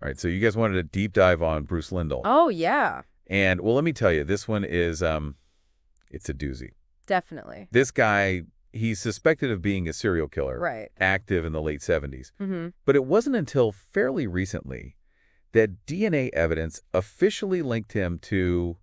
All right, so you guys wanted a deep dive on Bruce Lindahl. Oh, yeah, And, well, let me tell you, this one is, it's a doozy. definitely. This guy, he's suspected of being a serial killer, Right. active in the late 70s. Mm-hmm. But it wasn't until fairly recently that DNA evidence officially linked him to,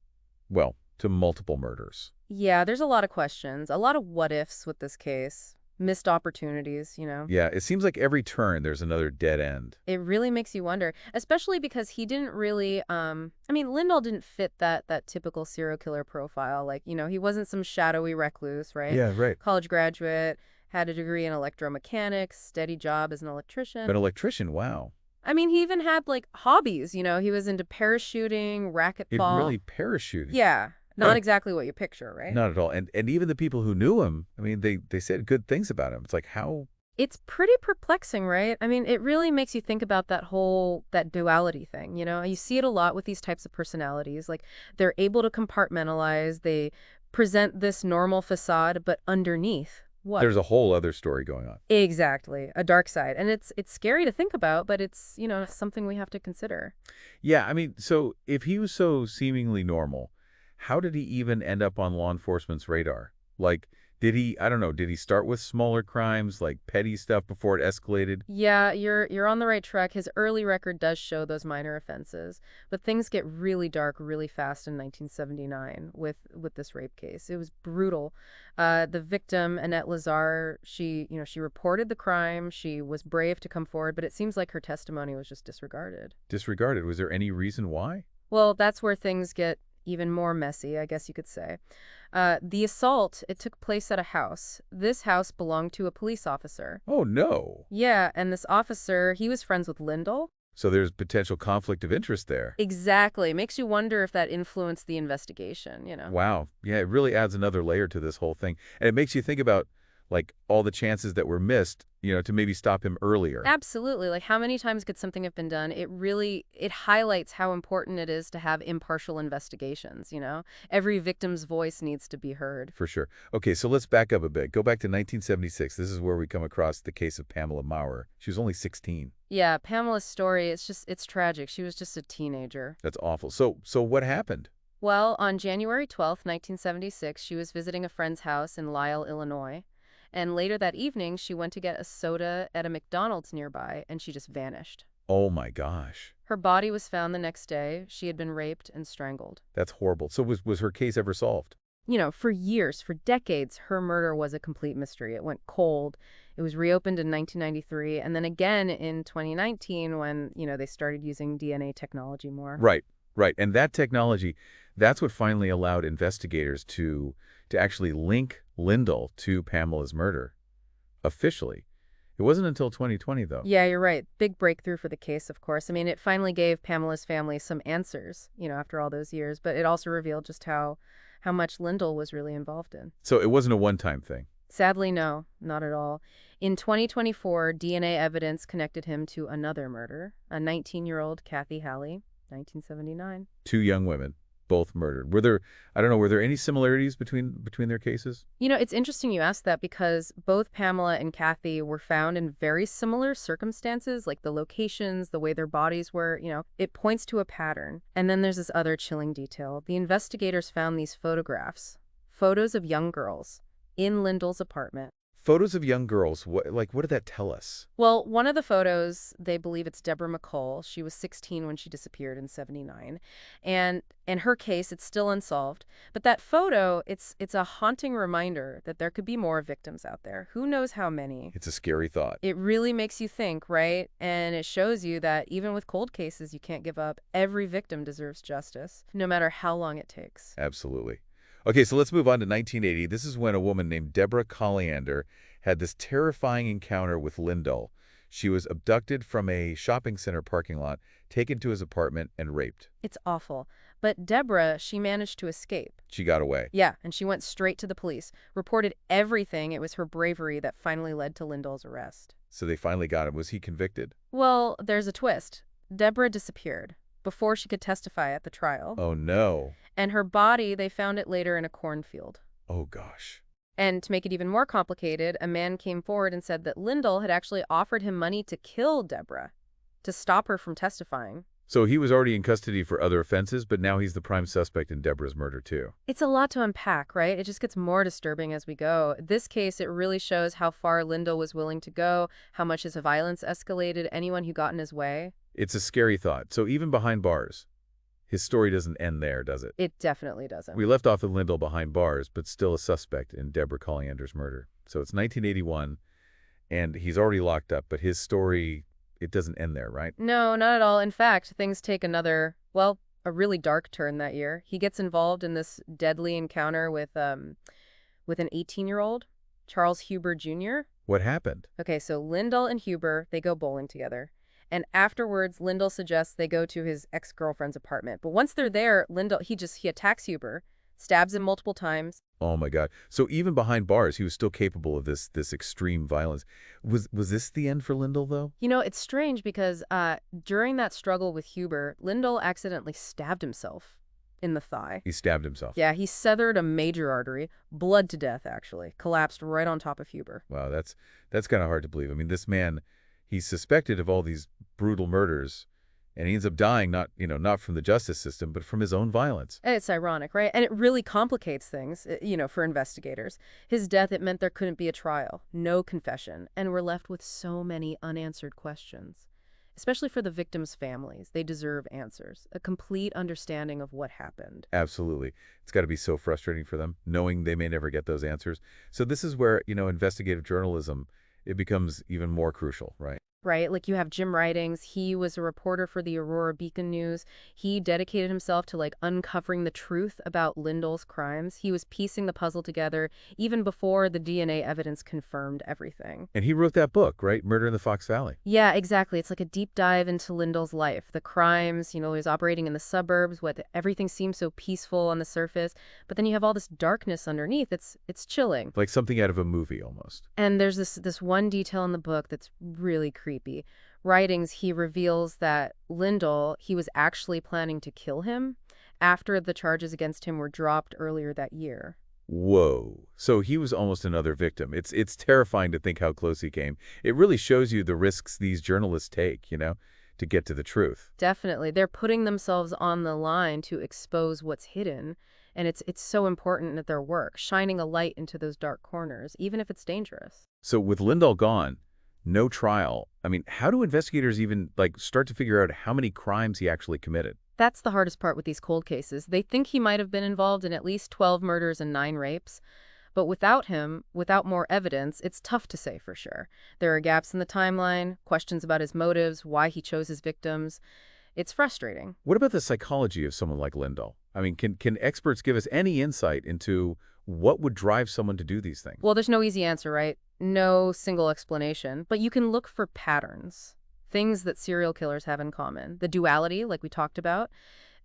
well, to multiple murders. Yeah, there's a lot of questions, a lot of what ifs with this case. Missed opportunities. Yeah, it seems like every turn there's another dead end. It really makes you wonder, especially because he didn't really, I mean, Lindahl didn't fit that typical serial killer profile. Like, he wasn't some shadowy recluse, right? Yeah, right. College graduate, had a degree in electromechanics, steady job as an But electrician. electrician, wow. I mean, he even had, like, hobbies. He was into parachuting, He'd racquetball. really parachuted. Yeah, Huh. not exactly what you picture, right? Not at all. And even the people who knew him, I mean, they said good things about him. It's like, how? It's pretty perplexing, right? I mean, it really makes you think about that duality thing, you know? You see it a lot with these types of personalities. Like, they're able to compartmentalize, they present this normal facade, but underneath, what? There's a whole other story going on. Exactly, a dark side. And it's scary to think about, but it's something we have to consider. Yeah, I mean, so if he was so seemingly normal, how did he even end up on law enforcement's radar? Like, did he, I don't know, did he start with smaller crimes, like petty stuff before it escalated? Yeah, you're on the right track. His early record does show those minor offenses, but things get really dark really fast in 1979 with this rape case. It was brutal. The victim, Annette Lazar, she reported the crime. She was brave to come forward, but it seems like her testimony was just disregarded. Disregarded. Was there any reason why? Well, that's where things get even more messy, I guess you could say. The assault, it took place at a house. This house belonged to a police officer. Oh, no. Yeah, and this officer, he was friends with Lindahl. So there's potential conflict of interest there. Exactly. Makes you wonder if that influenced the investigation. Wow. Yeah, it really adds another layer to this whole thing. And it makes you think about, like, all the chances that were missed, to maybe stop him earlier. Absolutely. Like, how many times could something have been done? It highlights how important it is to have impartial investigations. Every victim's voice needs to be heard. For sure. Okay, so let's back up a bit. Go back to 1976. This is where we come across the case of Pamela Maurer. She was only 16. Yeah, Pamela's story, it's tragic. She was just a teenager. That's awful. So what happened? Well, on January 12th, 1976, she was visiting a friend's house in Lisle, Illinois. And later that evening, she went to get a soda at a McDonald's nearby, and she just vanished. Oh my gosh. Her body was found the next day. She had been raped and strangled. That's horrible. So was her case ever solved? For years, for decades, her murder was a complete mystery. It went cold. It was reopened in 1993, and then again in 2019 when, they started using DNA technology more. Right, right. And that technology, that's what finally allowed investigators to actually link Lindahl to Pamela's murder. Officially. It wasn't until 2020, though. Yeah, you're right. Big breakthrough for the case, of course. I mean, it finally gave Pamela's family some answers, after all those years, but it also revealed just how much Lindahl was really involved in. So it wasn't a one-time thing. Sadly, no, not at all. In 2024, DNA evidence connected him to another murder, a 19-year-old Kathy Halley, 1979. Two young women, both murdered. Were there any similarities between their cases? It's interesting you ask that because both Pamela and Kathy were found in very similar circumstances, like the locations, the way their bodies were, it points to a pattern. And then there's this other chilling detail. The investigators found these photos of young girls in Lindahl's apartment. Photos of young girls. What did that tell us? Well, one of the photos, they believe it's Deborah McCall. She was 16 when she disappeared in 79. And in her case, it's still unsolved. But that photo, it's a haunting reminder that there could be more victims out there. Who knows how many? It's a scary thought. It really makes you think, right? And it shows you that even with cold cases, you can't give up. Every victim deserves justice, no matter how long it takes. Absolutely. Okay, so let's move on to 1980. This is when a woman named Deborah Colliander had this terrifying encounter with Lindahl. She was abducted from a shopping center parking lot, taken to his apartment, and raped. It's awful. But Deborah, she managed to escape. She got away. Yeah, and she went straight to the police, reported everything. It was her bravery that finally led to Lindahl's arrest. So they finally got him. Was he convicted? Well, there's a twist. Deborah disappeared before she could testify at the trial. Oh, no. And her body, they found it later in a cornfield. Oh, gosh. And to make it even more complicated, a man came forward and said that Lindahl had actually offered him money to kill Deborah. to stop her from testifying. So he was already in custody for other offenses, but now he's the prime suspect in Deborah's murder, too. It's a lot to unpack, right? It just gets more disturbing as we go. This case, it really shows how far Lindahl was willing to go, how much his violence escalated anyone who got in his way. It's a scary thought. So even behind bars, his story doesn't end there, does it? It definitely doesn't. We left off with Lindahl behind bars, but still a suspect in Deborah Colliander's murder. So it's 1981, and he's already locked up, but his story, it doesn't end there, right? No, not at all. In fact, things take another, well, a really dark turn that year. He gets involved in this deadly encounter with an 18-year-old, Charles Huber Jr. What happened? Okay, so Lindahl and Huber, they go bowling together. And afterwards, Lindahl suggests they go to his ex-girlfriend's apartment. But once they're there, Lindahl, he attacks Huber, stabs him multiple times. Oh my God. So even behind bars, he was still capable of this extreme violence. Was this the end for Lindahl, though? You know, it's strange because during that struggle with Huber, Lindahl accidentally stabbed himself in the thigh. He stabbed himself. Yeah, he severed a major artery, bled to death, actually, collapsed right on top of Huber. Wow, that's kind of hard to believe. I mean, this man, he's suspected of all these brutal murders, and he ends up dying not from the justice system, but from his own violence. It's ironic, right? And it really complicates things, for investigators. His death, it meant there couldn't be a trial, no confession, and we're left with so many unanswered questions. Especially for the victims' families. They deserve answers, a complete understanding of what happened. Absolutely. It's got to be so frustrating for them, knowing they may never get those answers. So this is where, investigative journalism, it becomes even more crucial, right? Right? Like you have Jim Ridings. He was a reporter for the Aurora Beacon News. He dedicated himself to uncovering the truth about Lindahl's crimes. He was piecing the puzzle together even before the DNA evidence confirmed everything. And he wrote that book, right? Murder in the Fox Valley. Yeah, exactly. It's like a deep dive into Lindahl's life. The crimes, he was operating in the suburbs, everything seems so peaceful on the surface, but then you have all this darkness underneath. It's chilling. Like something out of a movie almost. And there's this one detail in the book that's really creepy. Writings, he reveals that Lindahl, he was actually planning to kill him after the charges against him were dropped earlier that year. Whoa. So he was almost another victim. It's terrifying to think how close he came. It really shows you the risks these journalists take, to get to the truth. Definitely. They're putting themselves on the line to expose what's hidden. And it's so important at their work, shining a light into those dark corners, even if it's dangerous. So with Lindahl gone, no trial. I mean, how do investigators even start to figure out how many crimes he actually committed? That's the hardest part with these cold cases. They think he might have been involved in at least 12 murders and 9 rapes. But without him, without more evidence, it's tough to say for sure. There are gaps in the timeline, questions about his motives, why he chose his victims. It's frustrating. What about the psychology of someone like Lindahl? I mean, can experts give us any insight into what would drive someone to do these things? Well, there's no easy answer, right? No single explanation. But you can look for patterns, things that serial killers have in common. The duality, like we talked about,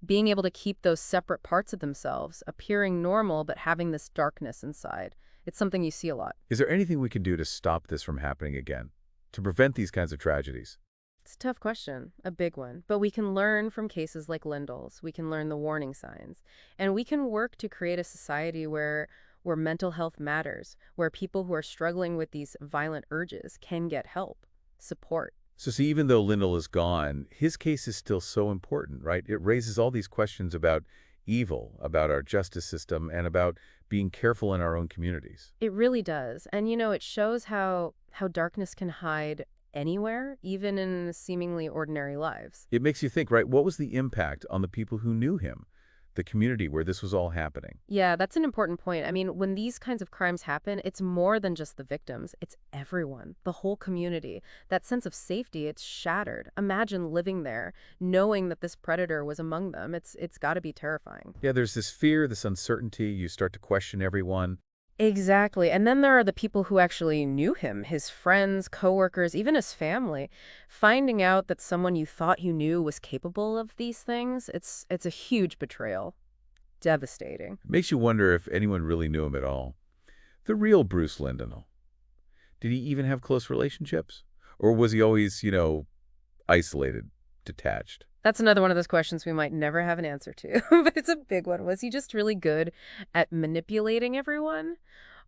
being able to keep those separate parts of themselves, appearing normal but having this darkness inside. It's something you see a lot. Is there anything we can do to stop this from happening again, to prevent these kinds of tragedies? It's a tough question, a big one. But we can learn from cases like Lindahl's. We can learn the warning signs. And we can work to create a society where mental health matters, where people who are struggling with these violent urges can get help, support. So see, even though Lindahl is gone, his case is still so important, right? It raises all these questions about evil, about our justice system, and about being careful in our own communities. It really does. And, it shows how darkness can hide anywhere, even in seemingly ordinary lives. It makes you think, right? What was the impact on the people who knew him, the community where this was all happening? Yeah, that's an important point. I mean, when these kinds of crimes happen, it's more than just the victims. It's everyone, the whole community. That sense of safety, it's shattered. Imagine living there, knowing that this predator was among them. It's got to be terrifying. Yeah, there's this fear, this uncertainty. You start to question everyone. Exactly. And then there are the people who actually knew him, his friends, coworkers, even his family. Finding out that someone you thought you knew was capable of these things, it's a huge betrayal. Devastating. It makes you wonder if anyone really knew him at all. The real Bruce Lindahl. Did he even have close relationships? Or was he always, isolated, detached? That's another one of those questions we might never have an answer to, but it's a big one. Was he just really good at manipulating everyone?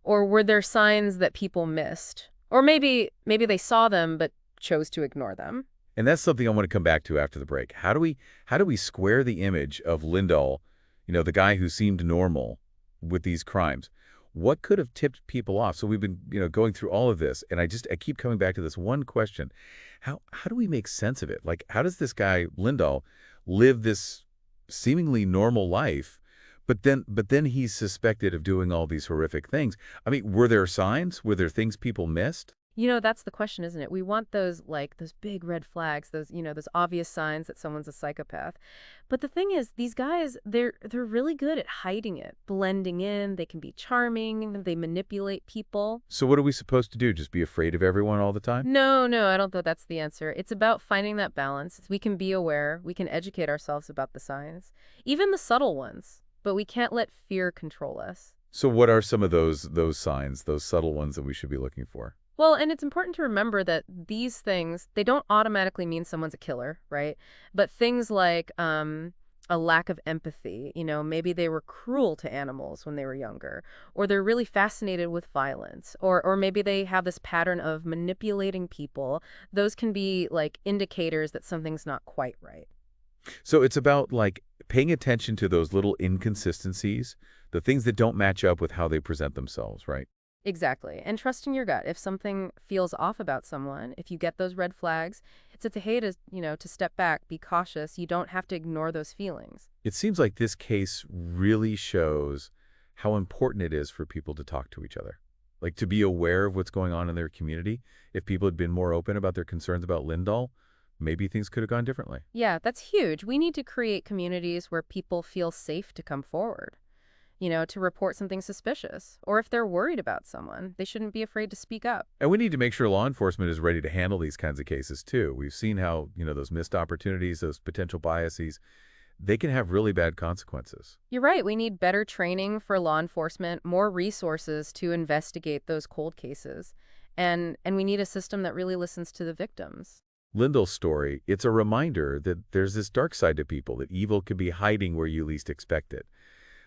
Or were there signs that people missed? Or maybe they saw them but chose to ignore them? And that's something I want to come back to after the break. How do we square the image of Lindahl, the guy who seemed normal with these crimes? What could have tipped people off? So we've been, going through all of this, and I keep coming back to this one question. How do we make sense of it? Like, how does this guy Lindahl live this seemingly normal life, but then he's suspected of doing all these horrific things? I mean, were there signs? Were there things people missed? That's the question, isn't it? We want those, like, those big red flags, those obvious signs that someone's a psychopath. But the thing is, these guys, they're really good at hiding it, blending in. They can be charming. They manipulate people. So what are we supposed to do? Just be afraid of everyone all the time? No, no, I don't think that's the answer. It's about finding that balance. We can be aware. We can educate ourselves about the signs, even the subtle ones. But we can't let fear control us. So what are some of those signs, those subtle ones that we should be looking for? Well, and it's important to remember that these things, they don't automatically mean someone's a killer, right? But things like a lack of empathy, maybe they were cruel to animals when they were younger, or they're really fascinated with violence, or maybe they have this pattern of manipulating people. Those can be like indicators that something's not quite right. So it's about like paying attention to those little inconsistencies, the things that don't match up with how they present themselves, right? Exactly. And trusting your gut. If something feels off about someone, if you get those red flags, it's okay to step back, be cautious. You don't have to ignore those feelings. It seems like this case really shows how important it is for people to talk to each other, like to be aware of what's going on in their community. If people had been more open about their concerns about Lindahl, maybe things could have gone differently. Yeah, that's huge. We need to create communities where people feel safe to come forward, to report something suspicious. Or if they're worried about someone, they shouldn't be afraid to speak up. And we need to make sure law enforcement is ready to handle these kinds of cases too. We've seen how, those missed opportunities, those potential biases, they can have really bad consequences. You're right. We need better training for law enforcement, more resources to investigate those cold cases. And we need a system that really listens to the victims. Lindahl's story, it's a reminder that there's this dark side to people, that evil can be hiding where you least expect it.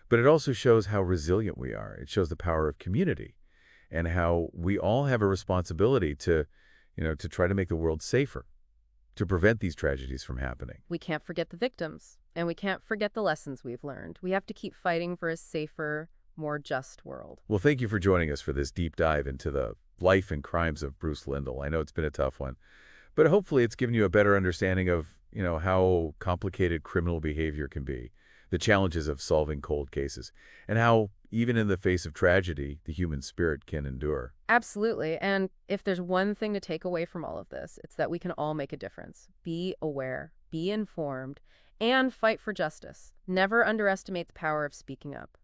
But it also shows how resilient we are. It shows the power of community and how we all have a responsibility to try to make the world safer, to prevent these tragedies from happening. We can't forget the victims, and we can't forget the lessons we've learned. We have to keep fighting for a safer, more just world. Well, thank you for joining us for this deep dive into the life and crimes of Bruce Lindahl. I know it's been a tough one, but hopefully it's given you a better understanding of, how complicated criminal behavior can be, the challenges of solving cold cases, and how, even in the face of tragedy, the human spirit can endure. Absolutely. And if there's one thing to take away from all of this, it's that we can all make a difference. Be aware, be informed, and fight for justice. Never underestimate the power of speaking up.